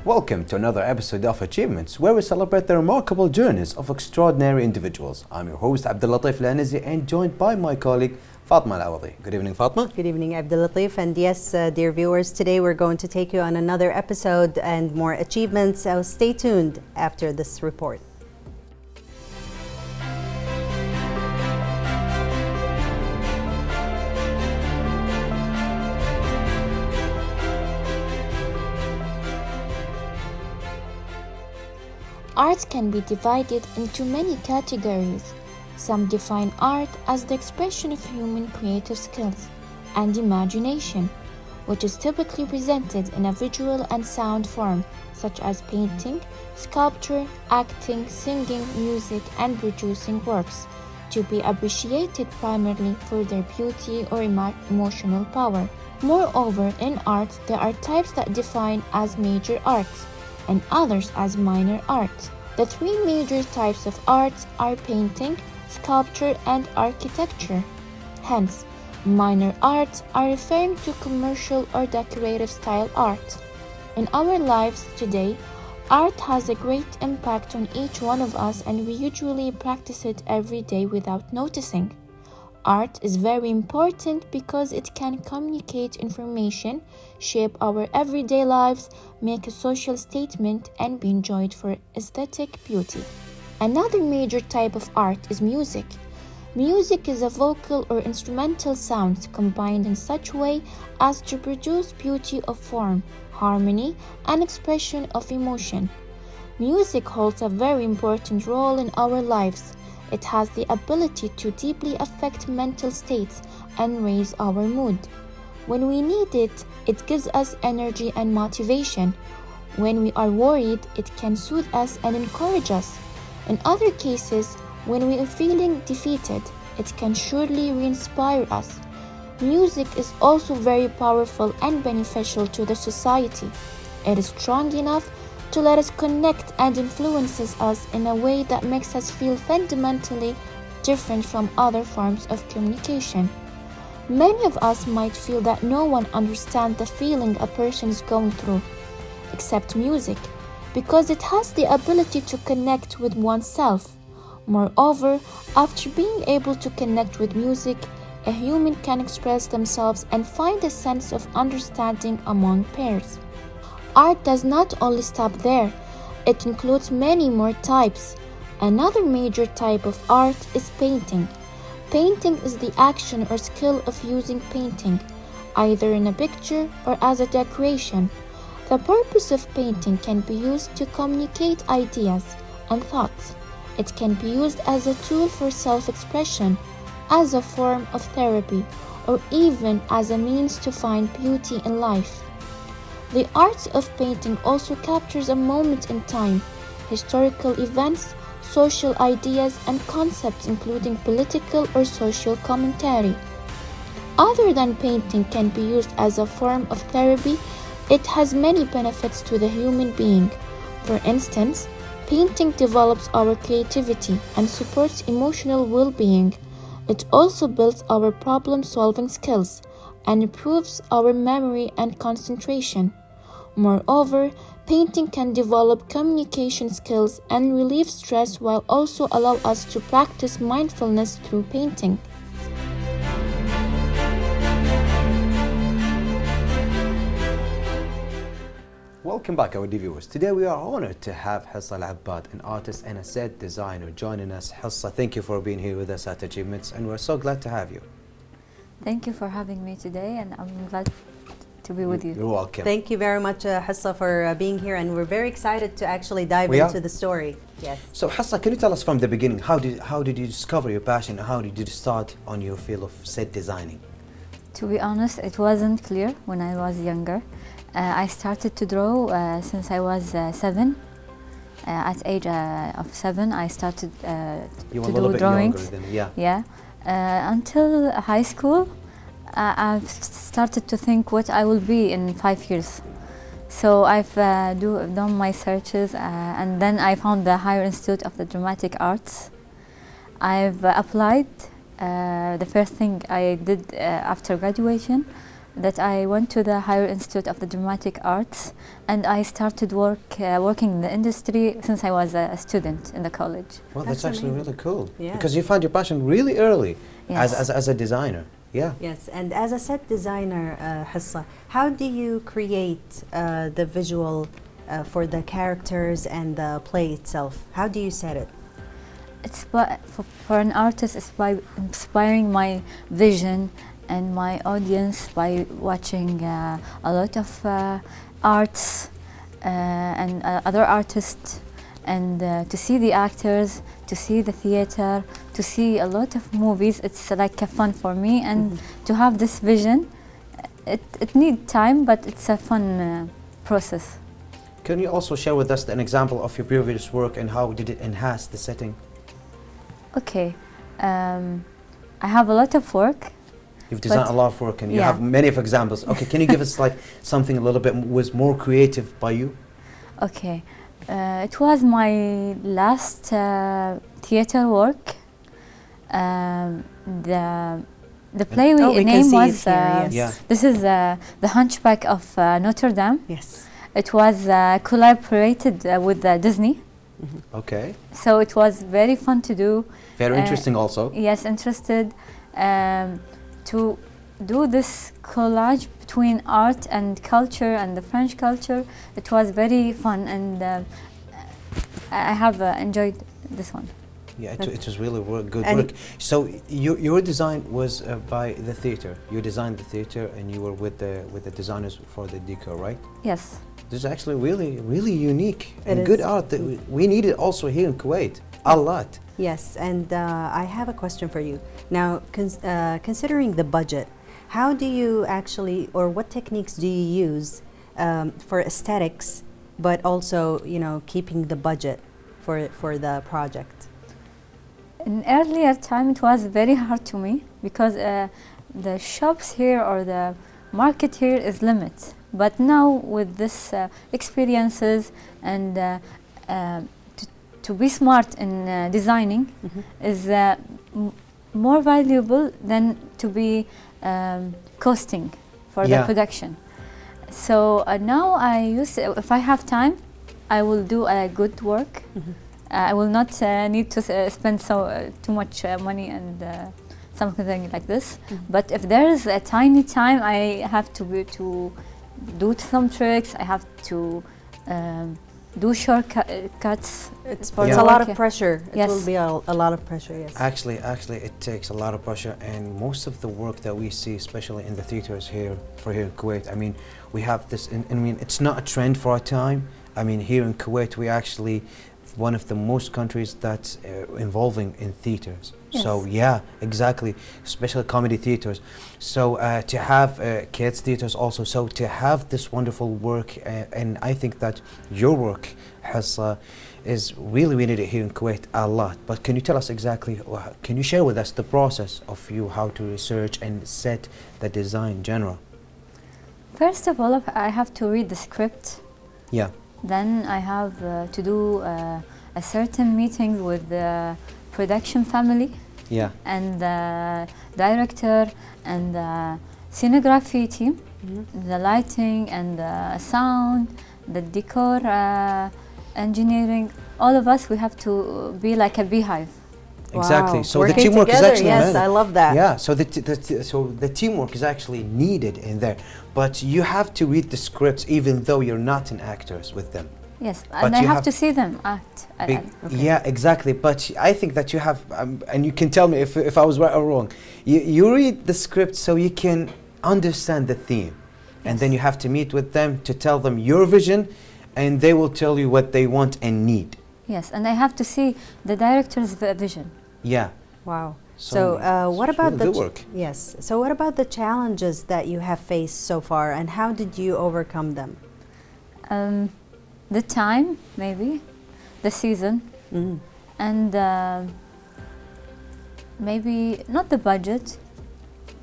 Welcome to another episode of Achievements, where we celebrate the remarkable journeys of extraordinary individuals. I'm your host Abdulatif Lanizi and joined by my colleague Fatma Al-Awadi. Good evening, Fatma. Good evening, Abdulatif. And yes, dear viewers, today we're going to take you on another episode and more achievements. So stay tuned after this report. Art can be divided into many categories. Some define art as the expression of human creative skills and imagination, which is typically presented in a visual and sound form, such as painting, sculpture, acting, singing, music, and producing works, to be appreciated primarily for their beauty or emotional power. Moreover, in art, there are types that define as major arts, and others as minor art. The three major types of art are painting, sculpture, and architecture. Hence, minor arts are referring to commercial or decorative style art. In our lives today, art has a great impact on each one of us, and we usually practice it every day without noticing. Art is very important because it can communicate information, shape our everyday lives, make a social statement, and be enjoyed for aesthetic beauty. Another major type of art is music. Music is a vocal or instrumental sound combined in such way as to produce beauty of form, harmony, and expression of emotion. Music holds a very important role in our lives. It has the ability to deeply affect mental states and raise our mood. When we need it, it gives us energy and motivation. When we are worried, it can soothe us and encourage us. In other cases, when we are feeling defeated, it can surely re-inspire us. Music is also very powerful and beneficial to the society. It is strong enough to let us connect and influences us in a way that makes us feel fundamentally different from other forms of communication. Many of us might feel that no one understands the feeling a person is going through, except music, because it has the ability to connect with oneself. Moreover, after being able to connect with music, a human can express themselves and find a sense of understanding among peers. Art does not only stop there, it includes many more types. Another major type of art is painting. Painting is the action or skill of using painting, either in a picture or as a decoration. The purpose of painting can be used to communicate ideas and thoughts. It can be used as a tool for self-expression, as a form of therapy, or even as a means to find beauty in life. The art of painting also captures a moment in time, historical events, social ideas, and concepts including political or social commentary. Other than painting can be used as a form of therapy, it has many benefits to the human being. For instance, painting develops our creativity and supports emotional well-being. It also builds our problem-solving skills and improves our memory and concentration. Moreover, painting can develop communication skills and relieve stress while also allow us to practice mindfulness through painting. Welcome back, our viewers. Today we are honored to have Hissa Al-Abbad, an artist and a set designer, joining us. Hissa, thank you for being here with us at Achievements, and we're so glad to have you. Thank you for having me today, and I'm glad to be with you. You're welcome. Thank you very much, Hissa, for being here, and we're very excited to actually dive into the story. Yes. So, Hissa, can you tell us from the beginning, how did you discover your passion? How did you start on your field of set designing? To be honest, it wasn't clear when I was younger. I started to draw since I was 7. At age of 7, I started to do drawings. Until high school, I've started to think what I will be in 5 years. So I've done my searches, and then I found the Higher Institute of the Dramatic Arts. I've applied. The first thing I did after graduation, that I went to the Higher Institute of the Dramatic Arts, and I started working in the industry since I was a student in the college. Well, That's that's actually amazing. really cool. Yeah. Because you found your passion really early Yes. as a designer. Yeah. Yes, and as a set designer, Hissa, how do you create the visual for the characters and the play itself? How do you set it? It's for an artist, it's by inspiring my vision and my audience by watching a lot of arts and other artists, and to see the actors, to see the theater, to see a lot of movies. It's like a fun for me, and to have this vision, it needs time, but it's a fun process. Can you also share with us an example of your previous work and how did it enhance the setting? Okay, I have a lot of work. You've designed a lot of work and you have many of examples. Okay, can you give us like something a little bit was more creative by you? Okay, it was my last theater work. The play we can name see was it here, yes. Yeah. this is The Hunchback of Notre Dame. Yes. It was collaborated with Disney, Okay. so it was very fun to do. Very interesting also. Yes, interested to do this collage between art and culture and the French culture. It was very fun, and I have enjoyed this one. Yeah, it was really good And work. So your design was by the theater. You designed the theater and you were with the designers for the decor, right? Yes. This is actually really unique It and good is. art that we need it also here in Kuwait a lot. Yes, and I have a question for you. Now, considering the budget, how do you actually, or what techniques do you use for aesthetics, but also, you know, keeping the budget for the project? In earlier time, it was very hard to me because the shops here or the market here is limited. But now with this experiences and to be smart in designing is more valuable than to be costing for the production. So now I use, if I have time, I will do a good work. I will not need to spend too much money and something like this. But if there is a tiny time, I have to do some tricks. I have to do shortcuts. It's for a the lot work, of pressure. Yes. It will be a lot of pressure, yes. Actually, it takes a lot of pressure, and most of the work that we see, especially in the theaters here in Kuwait, I mean, we have this. I mean, it's not a trend for our time. I mean, here in Kuwait, we actually one of the most countries that's involving in theaters. Yes. So yeah, exactly, especially comedy theaters. So to have kids theaters also, so to have this wonderful work, and I think that your work has is really we need it here in Kuwait a lot. But can you tell us exactly, can you share with us the process of you how to research and set the design in general? First of all, I have to read the script. Yeah. Then I have to do a certain meeting with the production family. Yeah. And the director and the scenography team, the lighting and the sound, the decor engineering. All of us, we have to be like a beehive. Exactly. Wow. So Working the teamwork together, is actually yes, I love that. Yeah. So the teamwork is actually needed in there, but you have to read the scripts even though you're not an actors with them. Yes, But and I you have have to see them act. Yeah, exactly. But I think that you have, and you can tell me if I was right or wrong. You read the script so you can understand the theme, and then you have to meet with them to tell them your vision, and they will tell you what they want and need. Yes, and I have to see the director's vision. Yeah. Wow. So what it's about really the good work. Yes. So what about the challenges that you have faced so far, and how did you overcome them? The time, maybe, the season, and maybe not the budget.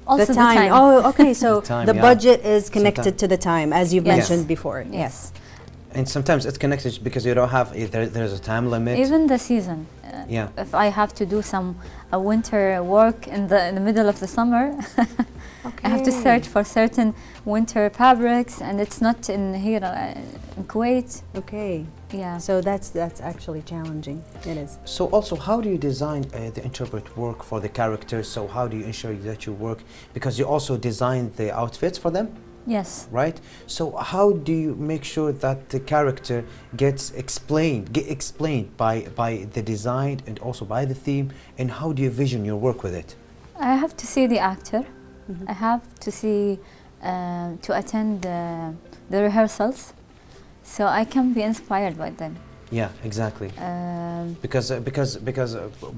Also The time. Oh, okay. So time, the yeah. budget is connected to the time, as you've Yes. mentioned before. Yes. And sometimes it's connected because you don't have there's a time limit. Even the season. Yeah. If I have to do some winter work in the middle of the summer, I have to Okay. search for certain winter fabrics, and it's not in here in Kuwait. Okay. Yeah. So that's actually challenging. It is. So also, how do you design the interpret work for the characters? So how do you ensure that you work, because you also design the outfits for them, Yes. right? So how do you make sure that the character gets explained by the design and also by the theme, and how do you vision your work with it? I have to see the actor. Mhm. I have to see, to attend the rehearsals, so I can be inspired by them. Yeah, exactly. Because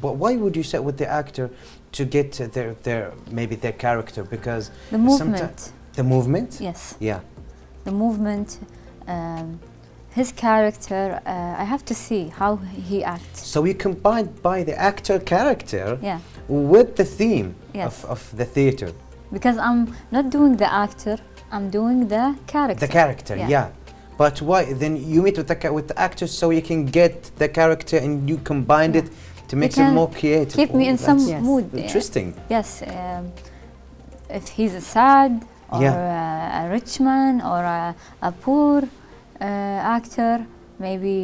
But why would you sit with the actor to get their maybe their character? Because the someti- movement, the movement. yes, Yeah. the movement, his character. I have to see how he acts. So you combine by the actor character Yeah, with the theme Yes. of the theater. because I'm not doing the actor. I'm doing the character. The character, yeah. But why? Then you meet with with the actors so you can get the character and you combine Yeah. it to make it can more creative. keep me in That's some Yes. mood. interesting. Yes, if he's a sad or Yeah. a rich man or a poor actor, maybe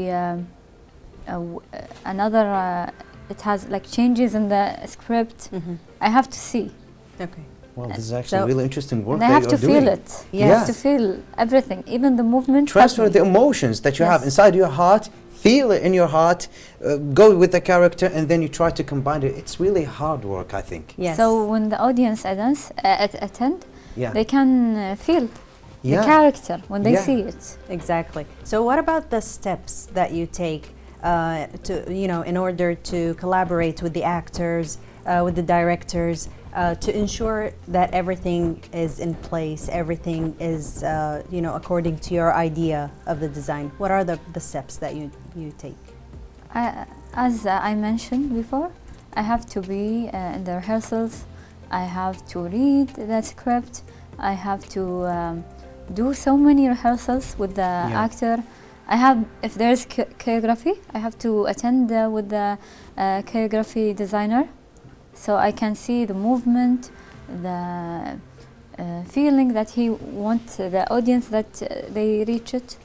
another. It has like changes in the script. Mhm. I have to see. Okay. Well, this is actually So- really interesting work And I that have to you're doing. feel it. Yes. I have to feel everything, even the movement. Transfer help the me. emotions that you have Yes. inside your heart, feel it in your heart, go with the character, and then you try to combine it. It's really hard work, I think. Yes. So when the audience attend, Yeah. they can feel Yeah. the character when they Yeah. see it. Exactly. So what about the steps that you take to, in order to collaborate with the actors, with the directors, to ensure that everything is in place, everything is, according to your idea of the design? What are the steps that you take? As I mentioned before, I have to be in the rehearsals. I have to read the script. I have to do so many rehearsals with the actor. If there's choreography, I have to attend with the choreography designer, so I can see the movement, the feeling that he wants the audience that they reach it.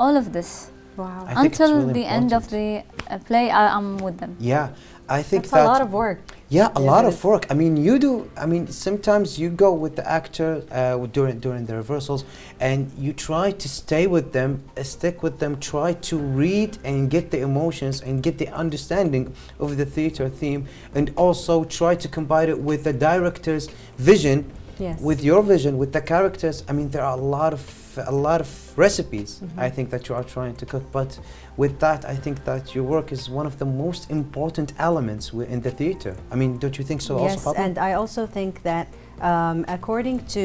All of this. Wow. I think it's Until really the end of the play, I'm with them. Yeah, I think That's a lot of work. Yeah, a Yes, lot it of is. work. I mean, you do. I mean, sometimes you go with the actor during the rehearsals, and you try to stay with them, stick with them, try to read and get the emotions and get the understanding of the theater theme, and also try to combine it with the director's vision, Yes. with your vision, with the characters. I mean, there are a lot of recipes. I think that you are trying to cook, but with that, I think that your work is one of the most important elements in the theater. I mean, don't you think so? Yes, also, Pablo? and I also think that according to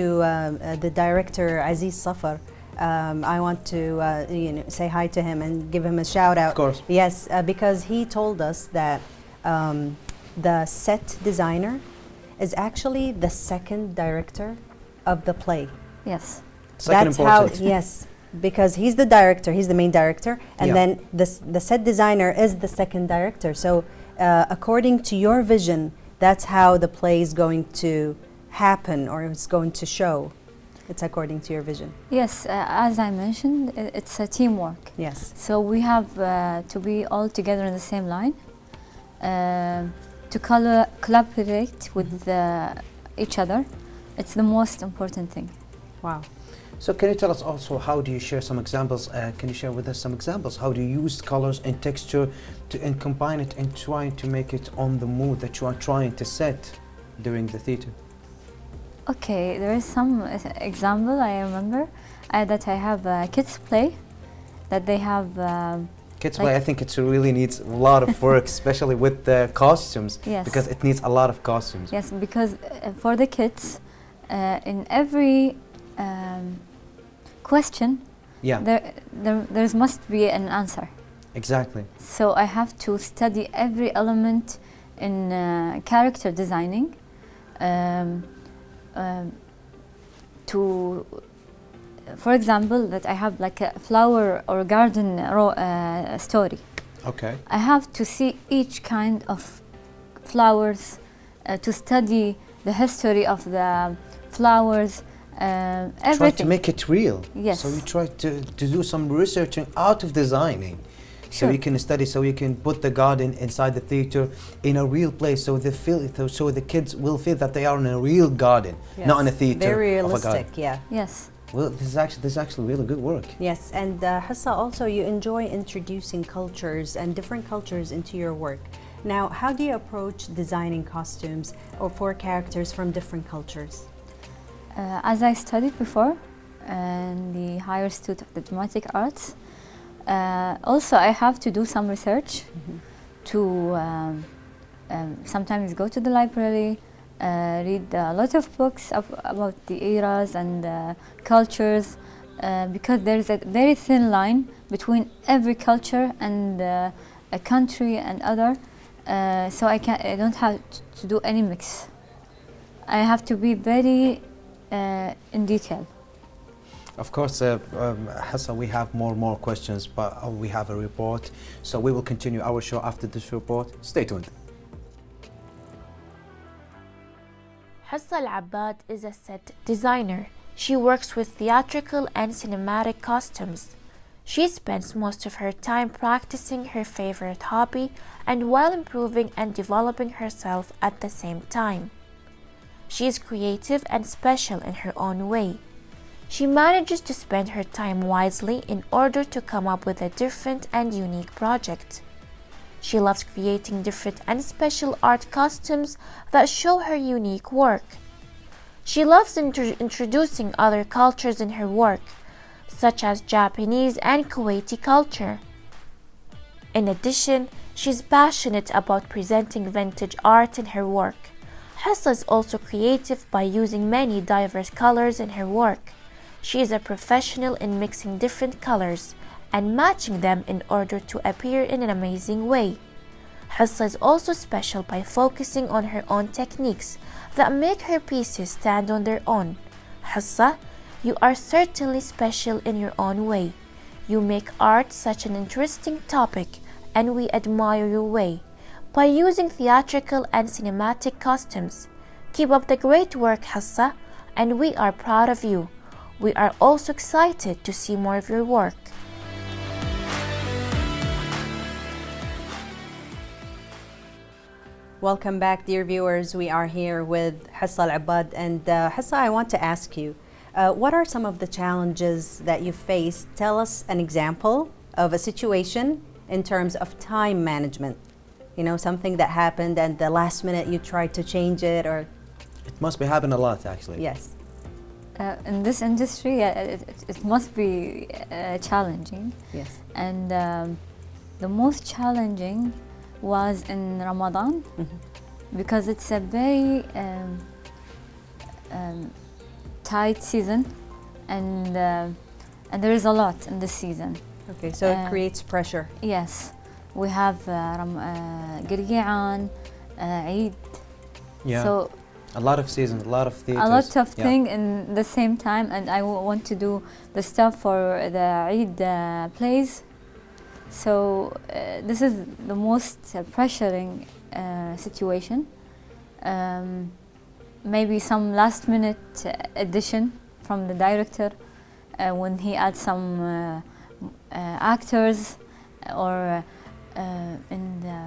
the director Aziz Safar, I want to say hi to him and give him a shout out. Of course. Yes, because he told us that the set designer is actually the second director of the play. Yes. Second That's important. how, yes, because he's the director, he's the main director, and Yeah. then the set designer is the second director. So according to your vision, that's how the play is going to happen or it's going to show. It's according to your vision. Yes, as I mentioned, it's a teamwork. Yes. So we have to be all together in the same line, to collaborate with each other. It's the most important thing. Wow. So can you tell us also, how do you share some examples? Can you share with us some examples? How do you use colors and texture and combine it and try to make it on the mood that you are trying to set during the theater? Okay, there is some example I remember that I have a kids play that they have. Kids play, I think it really needs a lot of work, especially with the costumes, Yes. because it needs a lot of costumes. Yes, because for the kids, in every question, Yeah, there must be an answer. exactly. So I have to study every element in character designing to, for example, that I have like a flower or garden story. Okay. I have to see each kind of flowers, to study the history of the flowers, everything. Try to make it real. Yes. So you try to do some researching out of designing. So Sure. you can study, so you can put the garden inside the theater in a real place, so they feel, so the kids will feel that they are in a real garden, not in a theater. Very of a garden. realistic, yeah. Yes. Well, this is actually really good work. Yes, and Hassa, also you enjoy introducing cultures and different cultures into your work. Now, how do you approach designing costumes or for characters from different cultures? As I studied before in the Higher Institute of the Dramatic Arts, also I have to do some research to sometimes go to the library, read a lot of books about the eras and cultures, because there is a very thin line between every culture and a country and other. So I don't have to do any mix. I have to be very in detail. Of course, Hassan, we have more questions, but we have a report. So we will continue our show after this report. Stay tuned. Hassa Al-Abbad is a set designer. She works with theatrical and cinematic costumes. She spends most of her time practicing her favorite hobby and while improving and developing herself at the same time. She is creative and special in her own way. She manages to spend her time wisely in order to come up with a different and unique project. She loves creating different and special art costumes that show her unique work. She loves introducing other cultures in her work, such as Japanese and Kuwaiti culture. In addition, she's passionate about presenting vintage art in her work. Hassa is also creative by using many diverse colors in her work. She is a professional in mixing different colors and matching them in order to appear in an amazing way. Hassa is also special by focusing on her own techniques that make her pieces stand on their own. Hassa, you are certainly special in your own way. You make art such an interesting topic, and we admire your way. By using theatrical and cinematic costumes, keep up the great work, Hassa, and we are proud of you. We are also excited to see more of your work. Welcome back, dear viewers. We are here with Hassa Al-Abbad. And Hassa, I want to ask you, what are some of the challenges that you faced? Tell us an example of a situation in terms of time management. You know, something that happened and the last minute you tried to change it, or... It must be happening a lot, actually. Yes. In this industry, it must be challenging. Yes. And the most challenging was in Ramadan, because it's a very tight season, and there is a lot in this season. Okay, so it creates pressure. Yes, we have Qirqi'an, Eid. Yeah. So a lot of seasons, a lot of theaters. a lot of things in the same time, and I want to do the stuff for the Eid plays. So this is the most pressuring situation. Maybe some last minute addition from the director when he adds some actors, or in the,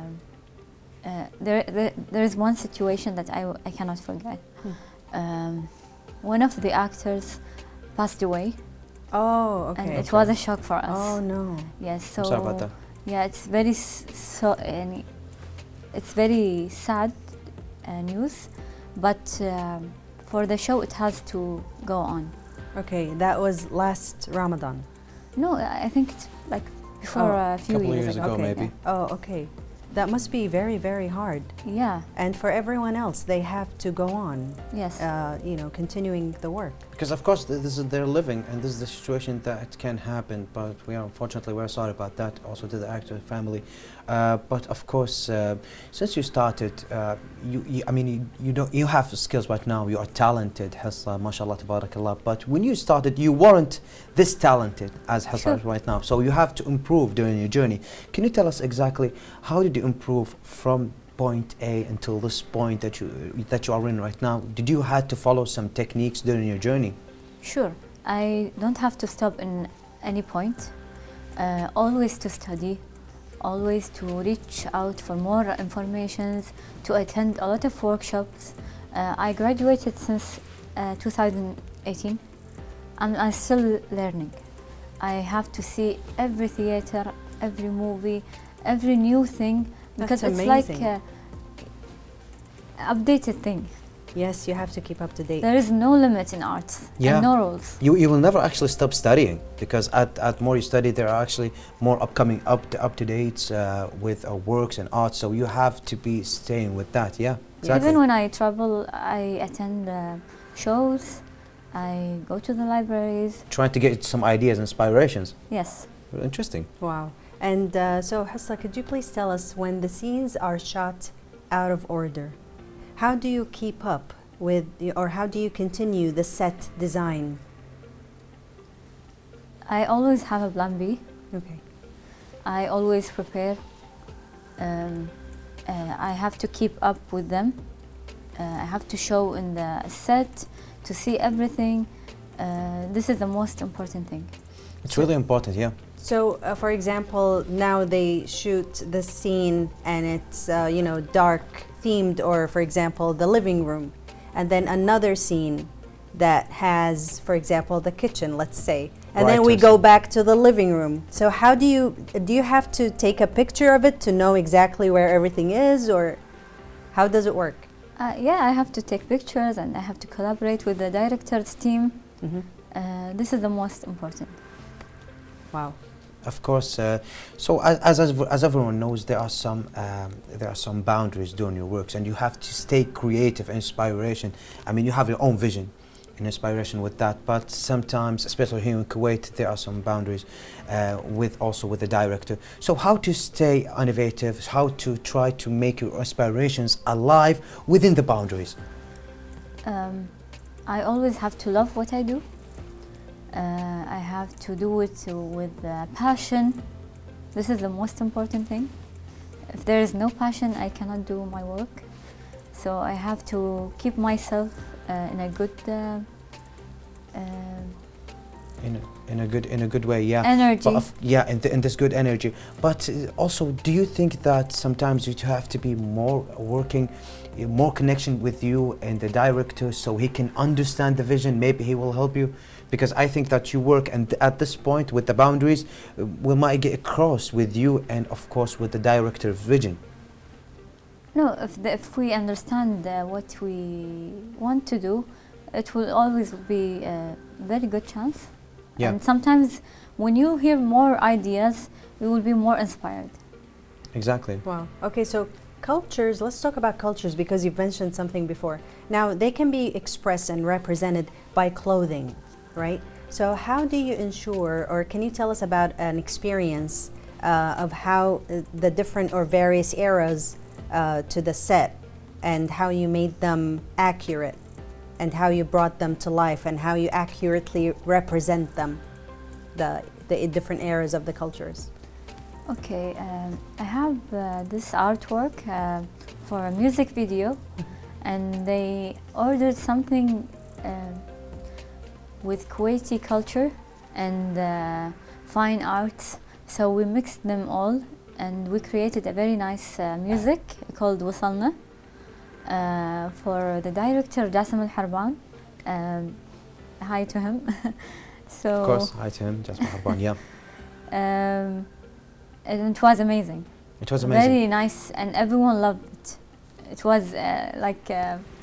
there is one situation that I cannot forget. One of the actors passed away. Oh, okay. And it was a shock for us. Oh, no. Yes, so I'm sorry about that. yeah, it's very it's very sad news, but for the show it has to go on. Okay, that was last Ramadan. No, I think it's like before a few couple years years ago. ago, Okay. maybe. Oh, okay. That must be very, very hard. Yeah. And for everyone else, they have to go on, Yes. you know, continuing the work. Because of course this is their living, and this is the situation that can happen. But we are unfortunately we're sorry about that. Also to the actor family. But of course, since you started, you have skills right now. You are talented, Hassa, mashallah, tabarakallah. But when you started, you weren't this talented as Hassa is right now. So you have to improve during your journey. Can you tell us exactly how did you improve from point A until this point that you are in right now, did you had to follow some techniques during your journey? Sure, I don't have to stop in any point. Always to study, always to reach out for more informations, to attend a lot of workshops. I graduated since 2018 and I'm still learning. I have to see every theater, every movie, every new thing, because That's it's like amazing. updated thing. Yes, you have to keep up to date. There is no limit in arts and no rules. You will never actually stop studying, because at more you study, there are actually more upcoming up to dates with works and art. So you have to be staying with that. Yeah, exactly. Even when I travel, I attend shows, I go to the libraries. Trying to get some ideas, inspirations. Yes. Very interesting. Wow. And so Hassa, could you please tell us, when the scenes are shot out of order, how do you keep up with, or how do you continue the set design? I always have a plan B. Okay. I always prepare. I have to keep up with them. I have to show in the set to see everything. This is the most important thing. It's really important, yeah. So, for example, now they shoot the scene and it's, you know, dark themed, or for example, the living room, and then another scene that has, for example, the kitchen, let's say, and then we go back to the living room. So how do you have to take a picture of it to know exactly where everything is, or how does it work? Yeah, I have to take pictures and I have to collaborate with the director's team. Mm-hmm. This is the most important. Wow. Of course. So as everyone knows, there are some boundaries during your works, and you have to stay creative. Inspiration. I mean, you have your own vision and inspiration with that, but sometimes, especially here in Kuwait, there are some boundaries with the director. So how to stay innovative? How to try to make your inspirations alive within the boundaries? I always have to love what I do. I have to do it with passion. This is the most important thing. If there is no passion, I cannot do my work. So I have to keep myself in a good in a good way, yeah. Energy. In this good energy. But also, do you think that sometimes you have to be more connection with you and the director, so he can understand the vision? Maybe he will help you, because I think that you work, and at this point with the boundaries, we might get across with you and of course with the director's vision. No, if we understand what we want to do, it will always be a very good chance. Yeah. And sometimes when you hear more ideas, you will be more inspired. Exactly. Wow. Okay, so cultures, let's talk about cultures, because you've mentioned something before. Now, they can be expressed and represented by clothing, right? So how do you ensure, or can you tell us about an experience of how the different or various eras to the set, and how you made them accurate, and how you brought them to life, and how you accurately represent them, the different eras of the cultures? Okay, I have this artwork for a music video, and they ordered something with Kuwaiti culture and fine arts. So we mixed them all, and we created a very nice music called Wasalna for the director Jassim Al-Harban. Hi to him. So, of course, hi to him, Jassim Al-Harban, yeah. And it was amazing. It was amazing. Very nice, and everyone loved it. It was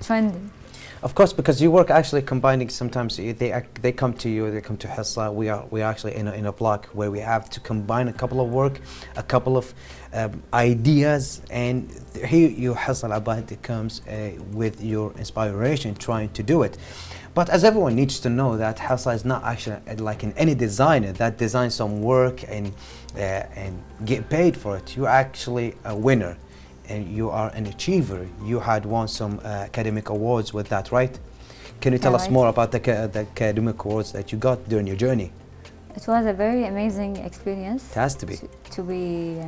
trending. Of course, because you work actually combining. Sometimes they come to you, they come to Hassa. We are actually in a block where we have to combine a couple of work, a couple of ideas, and here you Hassa Al-Abad comes with your inspiration, trying to do it. But as everyone needs to know, that Hassa is not actually like any designer that designs some work and get paid for it. You're actually a winner, and you are an achiever. You had won some academic awards with that, right? Can you tell us more about the academic awards that you got during your journey? It was a very amazing experience. It has to be. To be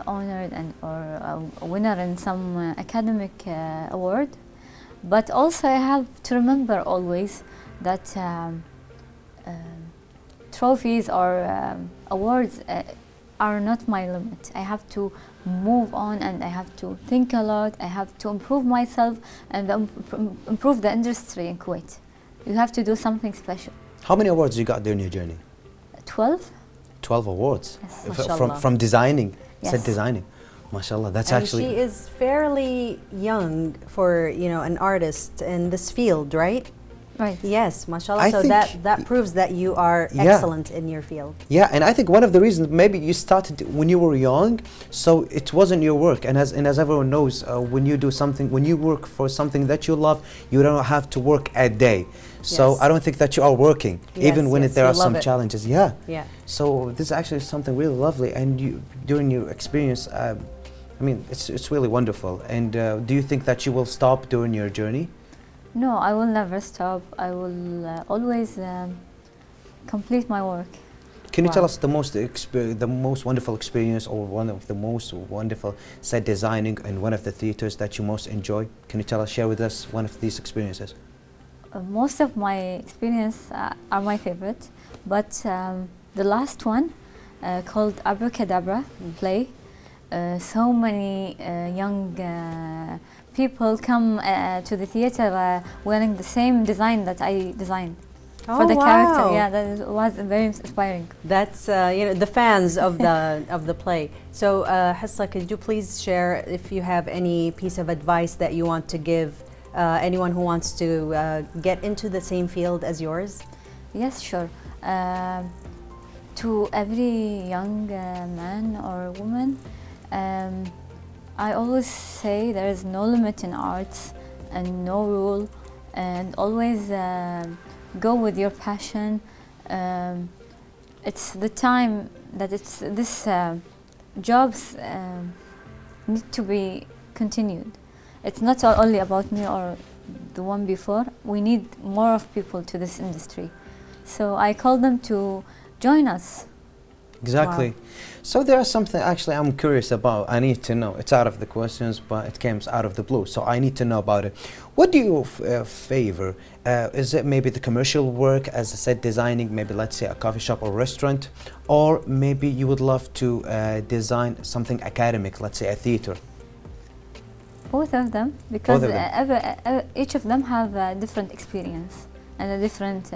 honored and or a winner in some academic award. But also I have to remember always that trophies or awards are not my limit. I have to move on and I have to think a lot. I have to improve myself and improve the industry in Kuwait. You have to do something special. How many awards you got during your journey? 12? 12 awards. Yes. From designing, Yes. set designing. MashaAllah, that's And actually... she is fairly young for, you know, an artist in this field, right? Right. Yes, mashallah. I So think- that proves that you are Yeah. excellent in your field. Yeah, and I think one of the reasons maybe you started when you were young, so it wasn't your work. And as everyone knows, when you do something, when you work for something that you love, you don't have to work a day. So Yes. I don't think that you are working, even Yes, when yes, there you are love some it. challenges. Yeah. Yeah. So this is actually something really lovely, and you during your experience, I mean, it's really wonderful. And do you think that you will stop during your journey? No, I will never stop. I will always complete my work. Can you Wow. tell us the most wonderful experience, or one of the most wonderful set designing in one of the theaters that you most enjoy? Can you share with us one of these experiences? Most of my experience are my favorite, but the last one called Abracadabra play. So many young people come to the theater wearing the same design that I designed for the character. Yeah, that was very inspiring. That's you know, the fans of the play. So Hissa, could you please share if you have any piece of advice that you want to give anyone who wants to get into the same field as yours? Yes, sure. To every young man or woman, I always say there is no limit in arts and no rule, and always go with your passion. It's the time that this jobs need to be continued. It's not only about me or the one before. We need more of people to this industry. So I call them to join us. Exactly. Wow. So there is something actually I'm curious about. I need to know. It's out of the questions, but it comes out of the blue. So I need to know about it. What do you favor? Is it maybe the commercial work as I said, designing, maybe let's say a coffee shop or restaurant, or maybe you would love to design something academic, let's say a theater? Both of them, because Both of them. each of them have a different experience and a different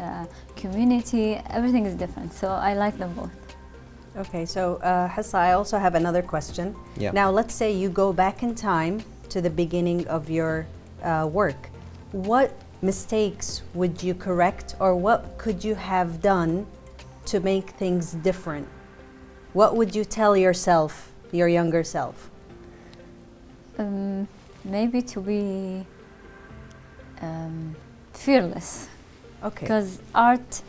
community. Everything is different, so I like them both. Okay, so Hissa, I also have another question. Yeah. Now, let's say you go back in time to the beginning of your work. What mistakes would you correct, or what could you have done to make things different? What would you tell yourself, your younger self? Maybe to be fearless, Okay. because art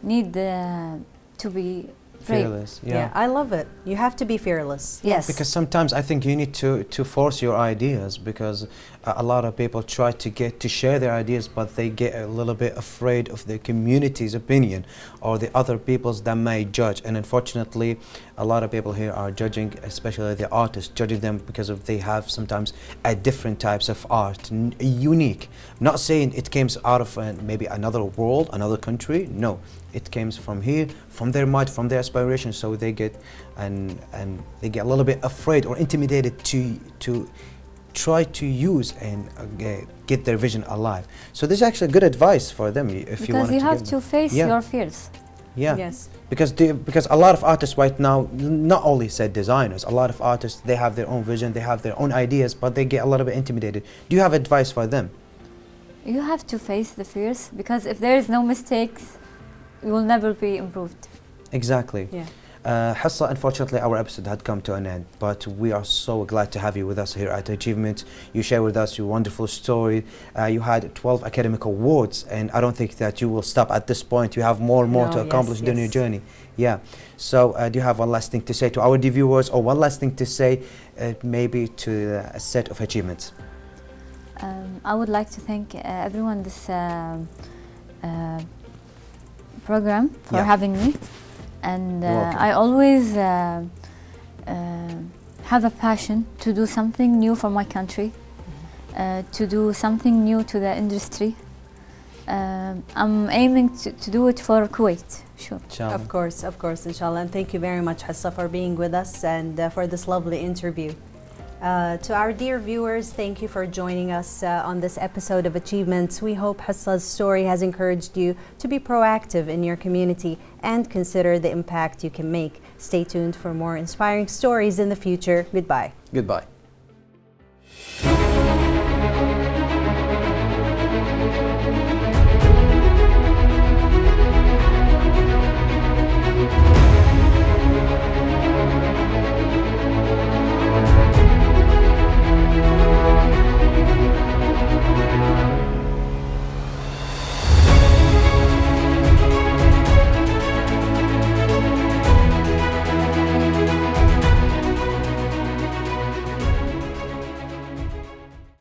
need to be brave. Fearless. Yeah, I love it. You have to be fearless. Yes. Because sometimes I think you need to force your ideas, because a lot of people try to share their ideas, but they get a little bit afraid of the community's opinion or the other people's that may judge. And unfortunately, a lot of people here are judging, especially the artists, judging them because of they have sometimes a different types of art, unique. Not saying it came out of maybe another world, another country. No, it came from here, from their mind, from their aspiration. So they get and they get a little bit afraid or intimidated to try to use and get their vision alive. So this is actually good advice for them if you want Because you have give to them. face Yeah. your fears. Yeah. Yes. Because a lot of artists right now, not only set designers, a lot of artists, they have their own vision, they have their own ideas, but they get a little bit intimidated. Do you have advice for them? You have to face the fears, because if there is no mistakes, you will never be improved. Exactly. Yeah. Hissa, unfortunately, our episode had come to an end, but we are so glad to have you with us here at Achievement. You share with us your wonderful story. You had 12 academic awards, and I don't think that you will stop at this point. You have more and more No, to accomplish yes, during your yes. journey. Yeah. So do you have one last thing to say to our viewers, or one last thing to say maybe to a set of achievements? I would like to thank everyone this program for Yeah. having me, and You're welcome. I always have a passion to do something new for my country, to do something new to the industry. I'm aiming to do it for Kuwait, sure. Inshallah. Of course, inshallah. And thank you very much, Hassa, for being with us and for this lovely interview. To our dear viewers, thank you for joining us on this episode of Achievements. We hope Hassa's story has encouraged you to be proactive in your community and consider the impact you can make. Stay tuned for more inspiring stories in the future. Goodbye. Goodbye.